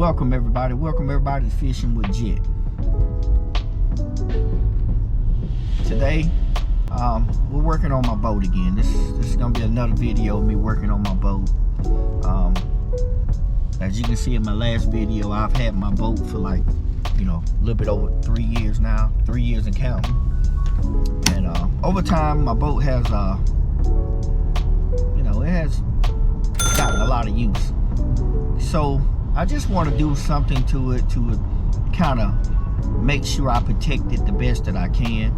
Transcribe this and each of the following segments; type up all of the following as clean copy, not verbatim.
Welcome everybody to Fishing with Jett. Today, we're working on my boat again. This is gonna be another video of me working on my boat. As you can see in my last video, I've had my boat for like, a little bit over 3 years now, 3 years and counting. And over time, my boat has, it has gotten a lot of use. So I just want to do something to it to kind of make sure I protect it the best that I can.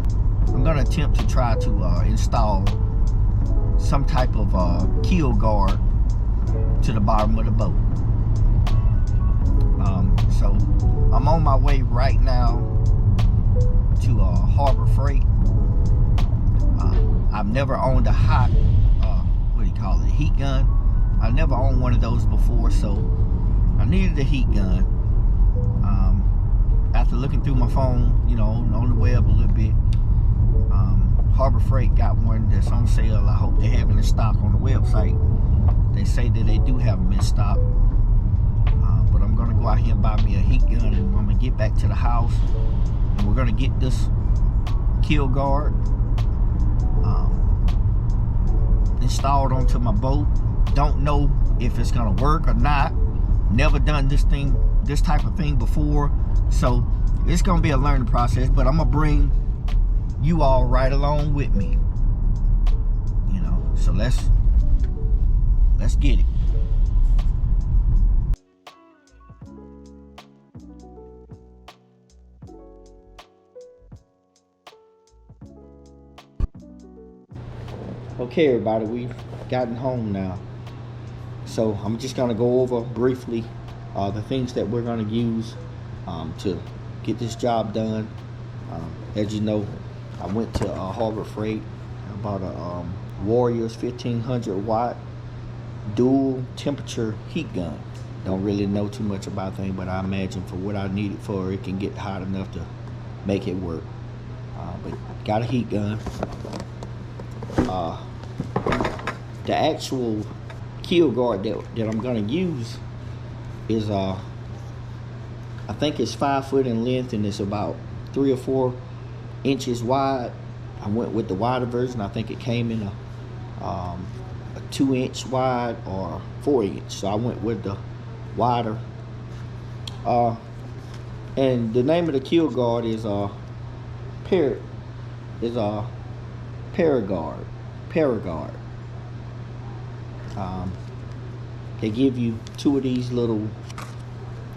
I'm going to attempt to try to install some type of keel guard to the bottom of the boat. So I'm on my way right now to Harbor Freight. I've never owned a hot, heat gun. I never owned one of those before, so I needed a heat gun. After looking through my phone, on the web a little bit, Harbor Freight got one that's on sale. I hope they have it in stock on the website. They say that they do have them in stock. But I'm gonna go out here and buy me a heat gun, and I'm gonna get back to the house, and we're gonna get this keel guard installed onto my boat. Don't know if it's gonna work or not. Never done this type of thing before, so it's gonna be a learning process, but I'm gonna bring you all right along with me, so let's get it. Okay everybody, we've gotten home now, so I'm just gonna go over briefly the things that we're gonna use to get this job done. As you know, I went to Harbor Freight. I bought a Warriors 1500 watt dual temperature heat gun. Don't really know too much about things, but I imagine for what I need it for, it can get hot enough to make it work. But got a heat gun. The actual keel guard that I'm gonna use is I think it's 5 foot in length, and it's about 3 or 4 inches wide. I went with the wider version. I think it came in a 2-inch wide or 4-inch, so I went with the wider. And the name of the keel guard is PereGuard. They give you 2 of these little,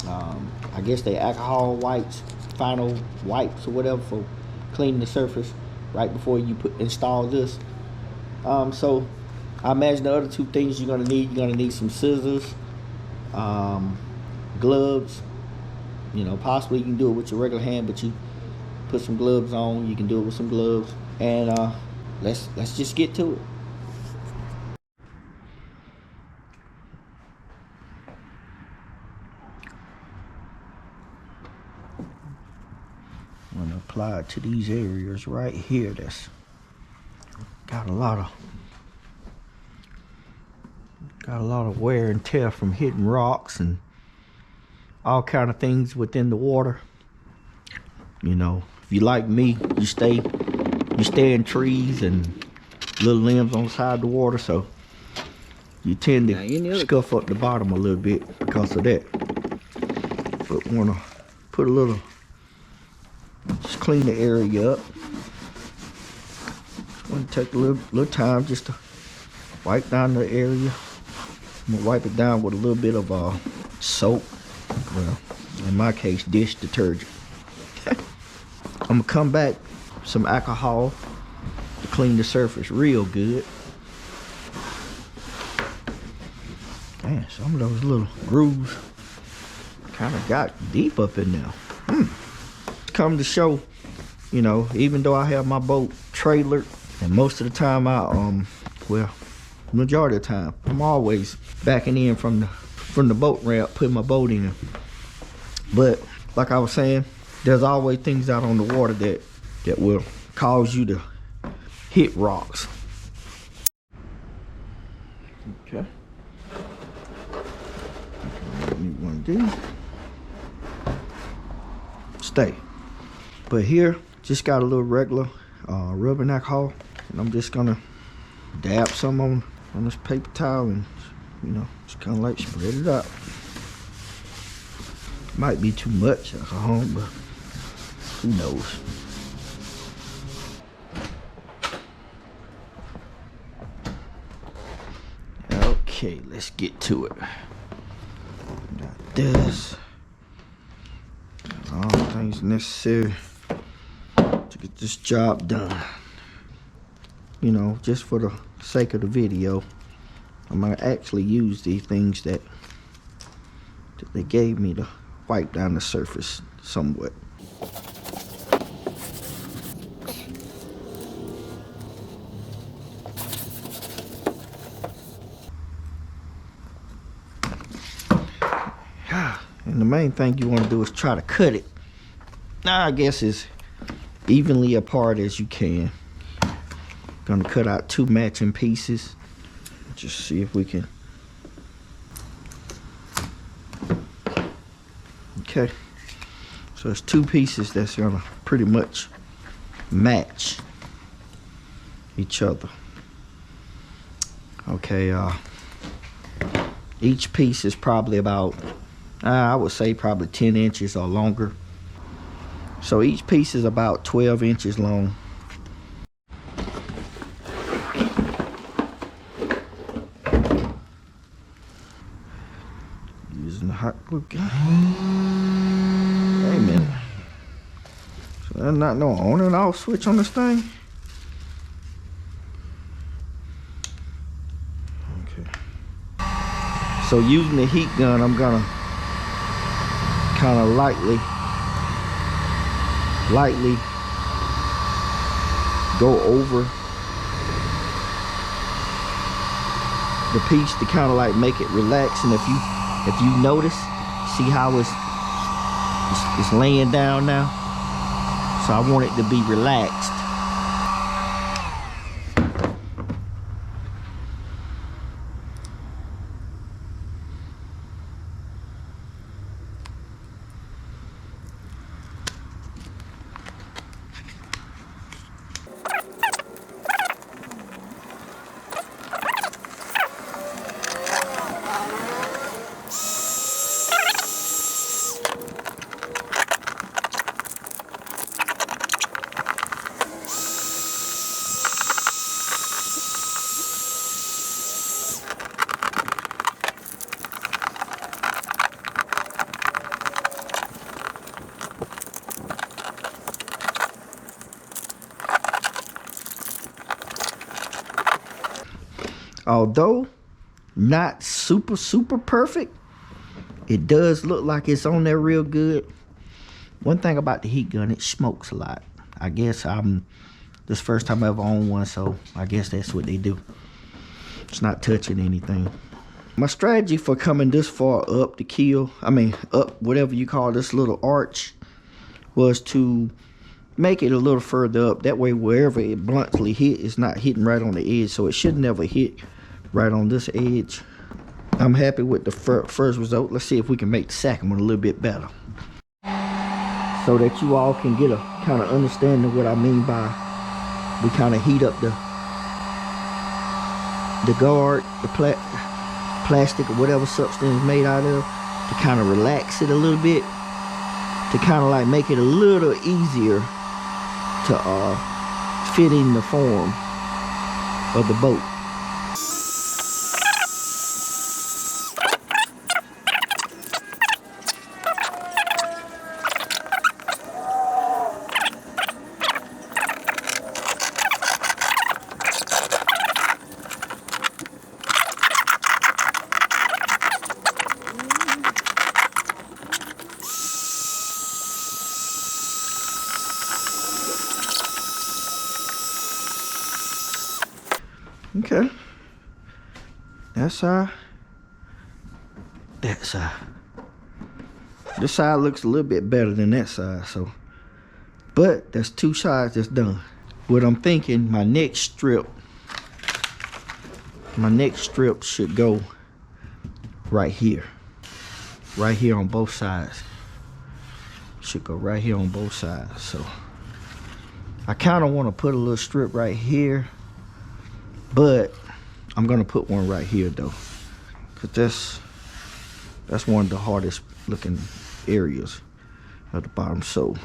I guess they alcohol wipes, final wipes or whatever, for cleaning the surface right before you install this. So I imagine the other 2 things you're gonna need some scissors, gloves. Possibly you can do it with your regular hand, but you put some gloves on. You can do it with some gloves, and let's just get to it. I'm gonna apply it to these areas right here that's got a lot of wear and tear from hitting rocks and all kind of things within the water. If you like me, you stay in trees and little limbs on the side of the water, so you tend to scuff up the bottom a little bit because of that. But wanna put a little, just clean the area up. Want to take a little time just to wipe down the area. I'm gonna wipe it down with a little bit of soap. Well, in my case, dish detergent. I'm gonna come back with some alcohol to clean the surface real good. Man, some of those little grooves kind of got deep up in there. Come to show, even though I have my boat trailered, and most of the time majority of the time, I'm always backing in from the boat ramp, putting my boat in. But like I was saying, there's always things out on the water that will cause you to hit rocks. Okay. What you want to do stay. But here, just got a little regular rubbing alcohol, and I'm just gonna dab some on this paper towel, and you know, just kind of like spread it out. Might be too much alcohol, but who knows? Okay, let's get to it. Got this. All the things necessary to get this job done. You know, just for the sake of the video, I'm gonna actually use these things that they gave me to wipe down the surface somewhat. And the main thing you want to do is try to cut it, now I guess, as evenly apart as you can. Gonna cut out 2 matching pieces. Just see if we can. Okay, so it's 2 pieces that's gonna pretty much match each other. Okay, each piece is probably about, I would say probably 10 inches or longer. So each piece is about 12 inches long. Using the hot glue gun. Wait a minute. So there's not no on and off switch on this thing? Okay. So using the heat gun, I'm gonna kind of lightly go over the piece to kind of like make it relax. And if you notice, see how it's laying down now? So I want it to be relaxed. Although not super perfect, it does look like it's on there real good. One thing about the heat gun, it smokes a lot. I guess this first time I ever owned one, so I guess that's what they do. It's not touching anything. My strategy for coming this far up the keel, up whatever you call this little arch, was to make it a little further up. That way wherever it bluntly hit, it's not hitting right on the edge, so it should never hit right on this edge. I'm happy with the first result. Let's see if we can make the second one a little bit better, so that you all can get a kind of understanding of what I mean by we kind of heat up the guard, the plastic or whatever substance is made out of, to kind of relax it a little bit, to kind of like make it a little easier to fit in the form of the boat. Okay, that side. This side looks a little bit better than that side, so, but that's 2 sides that's done. What I'm thinking, my next strip should go right here on both sides. should go right here on both sides. So I kind of want to put a little strip right here, but I'm gonna put one right here though, because that's one of the hardest looking areas at the bottom. So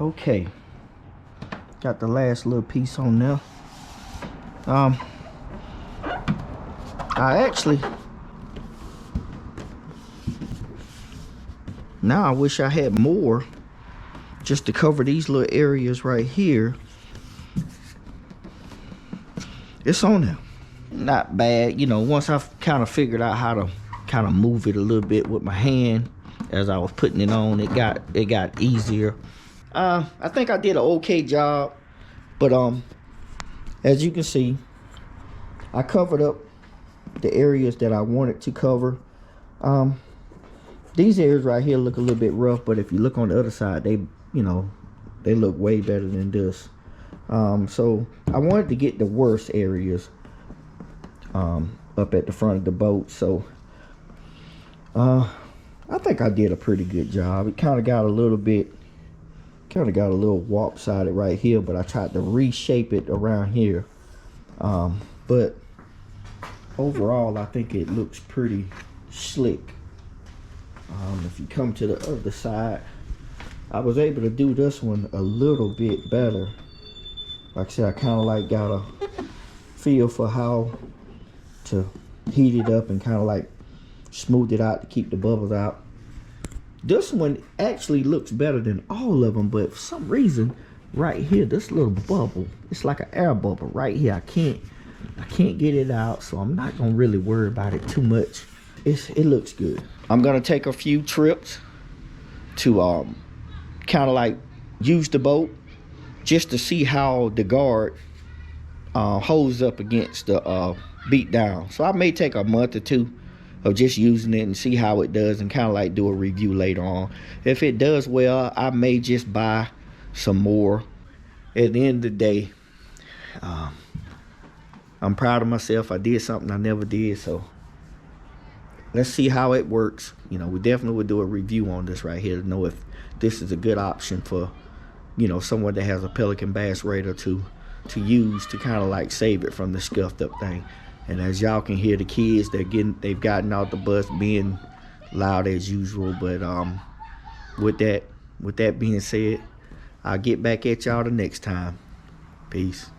okay, got the last little piece on there. Now I wish I had more just to cover these little areas right here. It's on there. Not bad, you know, once I've kind of figured out how to kind of move it a little bit with my hand as I was putting it on, it got easier. I think I did an okay job, but as you can see, I covered up the areas that I wanted to cover. These areas right here look a little bit rough, but if you look on the other side, they look way better than this. So I wanted to get the worst areas up at the front of the boat. So I think I did a pretty good job. It kind of got a little warp sided right here, but I tried to reshape it around here. But overall, I think it looks pretty slick. If you come to the other side, I was able to do this one a little bit better. Like I said, I kind of like got a feel for how to heat it up and kind of like smooth it out to keep the bubbles out. This one actually looks better than all of them, but for some reason right here, this little bubble, it's like an air bubble right here. I can't get it out, so I'm not gonna really worry about it too much. It looks good. I'm gonna take a few trips to kind of like use the boat just to see how the guard holds up against the beat down. So I may take a month or two of just using it and see how it does, and kind of like do a review later on. If it does well, I may just buy some more. At the end of the day, I'm proud of myself. I did something I never did, so let's see how it works. You know, we definitely would do a review on this right here to know if this is a good option for, you know, someone that has a Pelican Bass Raider to use to kind of like save it from the scuffed up thing. And as y'all can hear, the kids, they've gotten out the bus being loud as usual. But with that being said, I'll get back at y'all the next time. Peace.